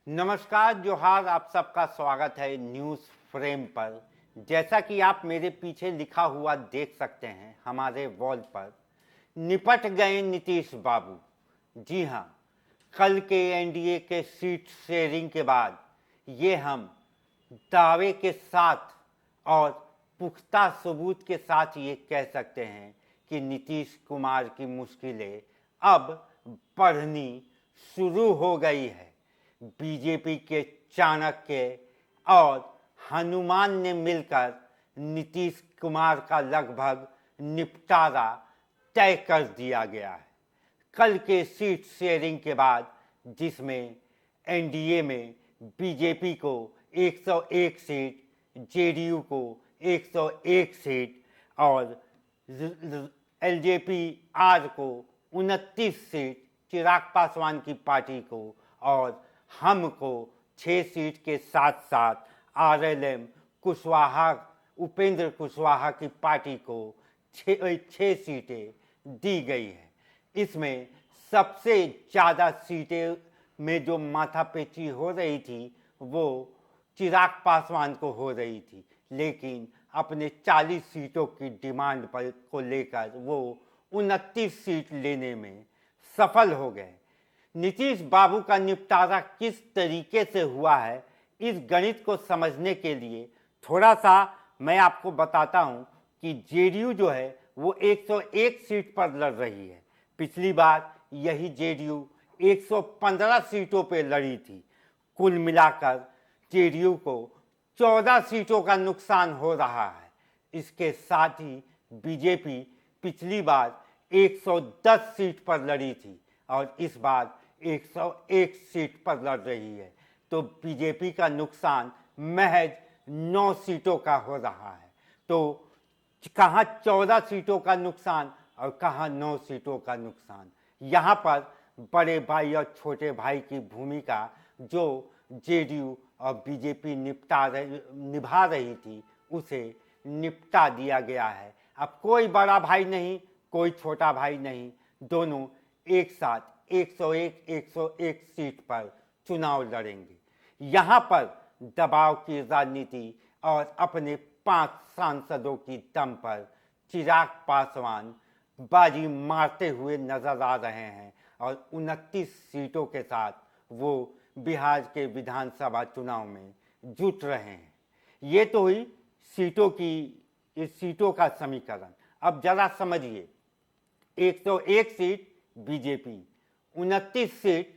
नमस्कार जोहार, आप सबका स्वागत है न्यूज़ फ्रेम पर। जैसा कि आप मेरे पीछे लिखा हुआ देख सकते हैं हमारे वॉल पर, निपट गए नीतीश बाबू। जी हाँ, कल के एनडीए के सीट शेयरिंग के बाद ये हम दावे के साथ और पुख्ता सबूत के साथ ये कह सकते हैं कि नीतीश कुमार की मुश्किलें अब बढ़नी शुरू हो गई है। बीजेपी के चाणक्य और हनुमान ने मिलकर नीतीश कुमार का लगभग निपटारा तय कर दिया गया है। कल के सीट शेयरिंग के बाद, जिसमें एनडीए में बीजेपी को 101 सीट, जेडीयू को 101 सीट और एलजेपी आर को 29 सीट, चिराग पासवान की पार्टी को और हमको 6 सीट के साथ साथ आरएलएम कुशवाहा, उपेंद्र कुशवाहा की पार्टी को 6 सीटें दी गई है। इसमें सबसे ज़्यादा सीटें में जो माथापेची हो रही थी वो चिराग पासवान को हो रही थी, लेकिन अपने 40 सीटों की डिमांड पर को लेकर वो 29 सीट लेने में सफल हो गए। नीतीश बाबू का निपटारा किस तरीके से हुआ है, इस गणित को समझने के लिए थोड़ा सा मैं आपको बताता हूं कि जेडीयू जो है वो 101 सीट पर लड़ रही है। पिछली बार यही जेडीयू 115 सीटों पर लड़ी थी। कुल मिलाकर जेडीयू को 14 सीटों का नुकसान हो रहा है। इसके साथ ही बीजेपी पिछली बार 110 सीट पर लड़ी थी और इस बार 101 सीट पर लड़ रही है, तो बीजेपी का नुकसान महज 9 सीटों का हो रहा है। तो कहाँ 14 सीटों का नुकसान और कहाँ 9 सीटों का नुकसान। यहाँ पर बड़े भाई और छोटे भाई की भूमिका जो जेडीयू और बीजेपी निभा रही थी उसे निपटा दिया गया है। अब कोई बड़ा भाई नहीं, कोई छोटा भाई नहीं, दोनों एक साथ 101 सीट पर चुनाव लड़ेंगे। यहाँ पर दबाव की राजनीति और अपने 5 सांसदों की दम पर चिराग पासवान बाजी मारते हुए नजर आ रहे हैं और 29 सीटों के साथ वो बिहार के विधानसभा चुनाव में जुट रहे हैं। ये तो हुई सीटों का समीकरण। अब जरा समझिए, 101 seat BJP, 29 seat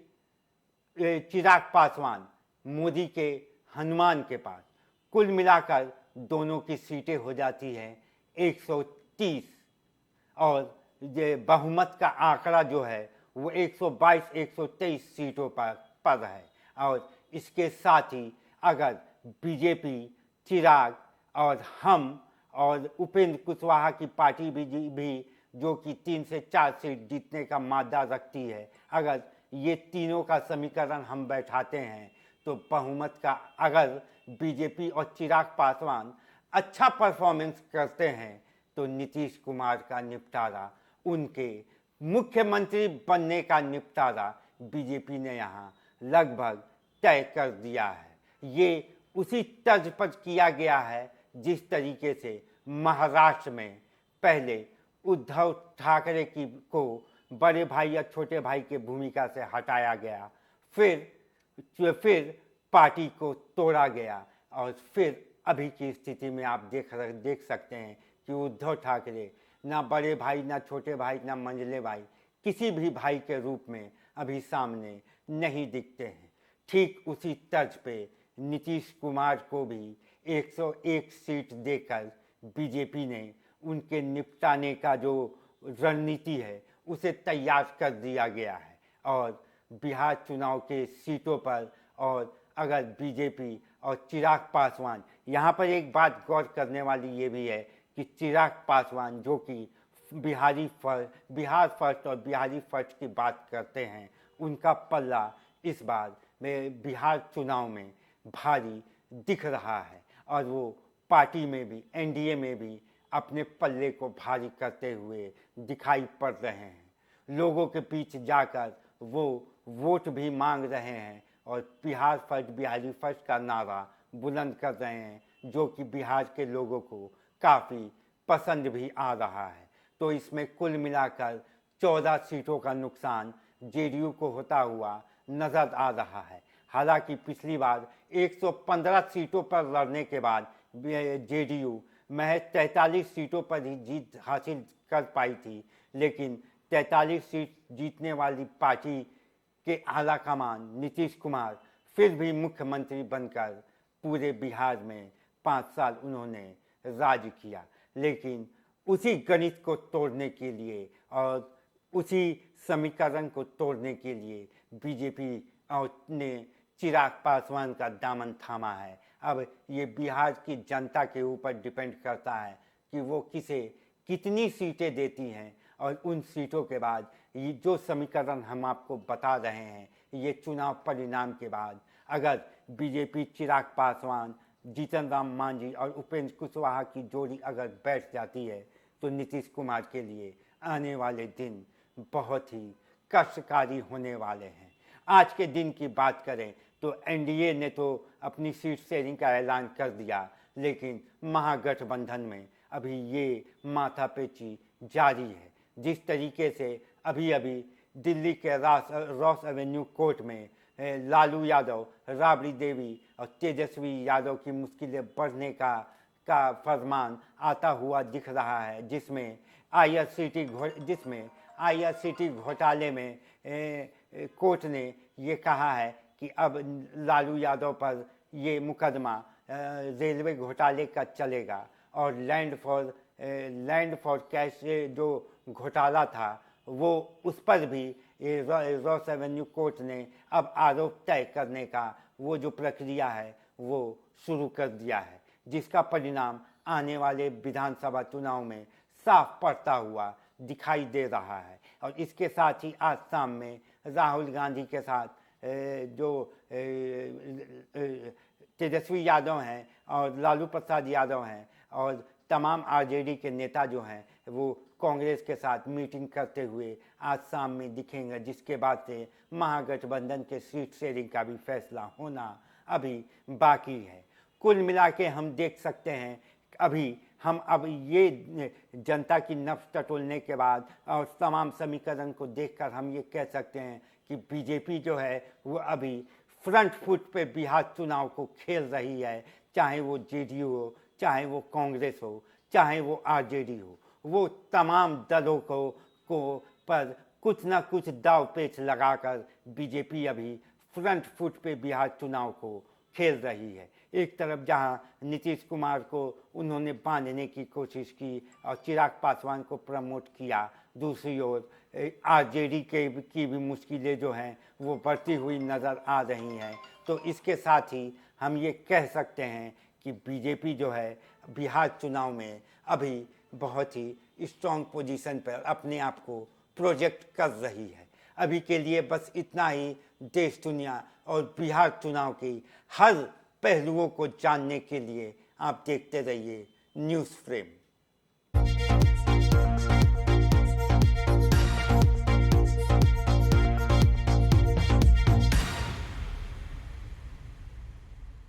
Chirag Paswan, Modi के हनुमान के पास, कुल मिलाकर दोनों की सीटें हो जाती हैं 130 और ये बहुमत का आंकड़ा जो है वो 122-123 सीटों पर है। और इसके साथ ही अगर बीजेपी, चिराग और हम और उपेंद्र कुशवाहा की पार्टी भी जो कि 3 से 4 सीट जीतने का मादा रखती है, अगर ये तीनों का समीकरण हम बैठाते हैं तो बहुमत का, अगर बीजेपी और चिराग पासवान अच्छा परफॉर्मेंस करते हैं तो नीतीश कुमार का निपटारा, उनके मुख्यमंत्री बनने का निपटारा बीजेपी ने यहाँ लगभग तय कर दिया है। ये उसी तर्ज पर किया गया है जिस तरीके से महाराष्ट्र में पहले उद्धव ठाकरे को बड़े भाई या छोटे भाई के भूमिका से हटाया गया, फिर पार्टी को तोड़ा गया और फिर अभी की स्थिति में आप देख सकते हैं कि उद्धव ठाकरे ना बड़े भाई, ना छोटे भाई, ना मंझले भाई, किसी भी भाई के रूप में अभी सामने नहीं दिखते हैं। ठीक उसी तर्ज पे नीतीश कुमार को भी 101 सीट देकर बीजेपी ने उनके निपटाने का जो रणनीति है उसे तैयार कर दिया गया है। और बिहार चुनाव के सीटों पर, और अगर बीजेपी और चिराग पासवान, यहाँ पर एक बात गौर करने वाली ये भी है कि चिराग पासवान जो कि बिहार फर्स्ट और बिहारी फर्स्ट की बात करते हैं, उनका पल्ला इस बार में बिहार चुनाव में भारी दिख रहा है और वो पार्टी में भी, एनडीए में भी अपने पल्ले को भारी करते हुए दिखाई पड़ रहे हैं। लोगों के बीच जाकर वो वोट भी मांग रहे हैं, और बिहार फर्स्ट बिहारी फर्स्ट का नारा बुलंद कर रहे हैं, जो कि बिहार के लोगों को काफ़ी पसंद भी आ रहा है। तो इसमें कुल मिलाकर 14 सीटों का नुकसान जेडीयू को होता हुआ नजर आ रहा है। हालांकि पिछली बार 115 सीटों पर लड़ने के बाद जेडीयू महज 43 सीटों पर ही जीत हासिल कर पाई थी, लेकिन 43 सीट जीतने वाली पार्टी के आला कमान नीतीश कुमार फिर भी मुख्यमंत्री बनकर पूरे बिहार में 5 साल उन्होंने राज किया। लेकिन उसी गणित को तोड़ने के लिए और उसी समीकरण को तोड़ने के लिए बीजेपी ने चिराग पासवान का दामन थामा है। अब ये बिहार की जनता के ऊपर डिपेंड करता है कि वो किसे कितनी सीटें देती हैं, और उन सीटों के बाद ये जो समीकरण हम आपको बता रहे हैं, ये चुनाव परिणाम के बाद अगर बीजेपी चिराग पासवान, जीतन राम मांझी और उपेंद्र कुशवाहा की जोड़ी अगर बैठ जाती है तो नीतीश कुमार के लिए आने वाले दिन बहुत ही कष्टकारी होने वाले हैं। आज के दिन की बात करें तो एनडीए ने तो अपनी सीट शेयरिंग का ऐलान कर दिया, लेकिन महागठबंधन में अभी ये माथापेची जारी है। जिस तरीके से अभी दिल्ली के रॉस एवेन्यू कोर्ट में लालू यादव, राबड़ी देवी और तेजस्वी यादव की मुश्किलें बढ़ने का फरमान आता हुआ दिख रहा है, जिसमें आईआरसीटी घोटाले में कोर्ट ने ये कहा है कि अब लालू यादव पर ये मुकदमा रेलवे घोटाले का चलेगा, और लैंड फॉर कैश जो घोटाला था वो उस पर भी रॉस एवेन्यू कोर्ट ने अब आरोप तय करने का वो जो प्रक्रिया है वो शुरू कर दिया है, जिसका परिणाम आने वाले विधानसभा चुनाव में साफ पड़ता हुआ दिखाई दे रहा है। और इसके साथ ही आज शाम में राहुल गांधी के साथ जो तेजस्वी यादव हैं और लालू प्रसाद यादव हैं और तमाम आरजेडी के नेता जो हैं वो कांग्रेस के साथ मीटिंग करते हुए आज शाम में दिखेंगे, जिसके बाद से महागठबंधन के सीट शेयरिंग का भी फैसला होना अभी बाकी है। कुल मिला के हम देख सकते हैं अब ये जनता की नब्ज टटोलने के बाद और तमाम समीकरण को देखकर हम ये कह सकते हैं कि बीजेपी जो है वो अभी फ्रंट फुट पे बिहार चुनाव को खेल रही है, चाहे वो जेडीयू हो, चाहे वो कांग्रेस हो, चाहे वो आरजेडी हो। वो तमाम दलों को पर कुछ ना कुछ दाव पेच लगाकर बीजेपी अभी फ्रंट फुट पे बिहार चुनाव को खेल रही है। एक तरफ जहां नीतीश कुमार को उन्होंने बांधने की कोशिश की और चिराग पासवान को प्रमोट किया, दूसरी ओर आरजेडी की भी मुश्किलें जो हैं वो बढ़ती हुई नज़र आ रही हैं। तो इसके साथ ही हम ये कह सकते हैं कि बीजेपी जो है बिहार चुनाव में अभी बहुत ही स्ट्रॉन्ग पोजीशन पर अपने आप को प्रोजेक्ट कर रही है। अभी के लिए बस इतना ही। देश दुनिया और बिहार चुनाव की हर पहलुओं को जानने के लिए आप देखते रहिए न्यूज़ फ्रेम।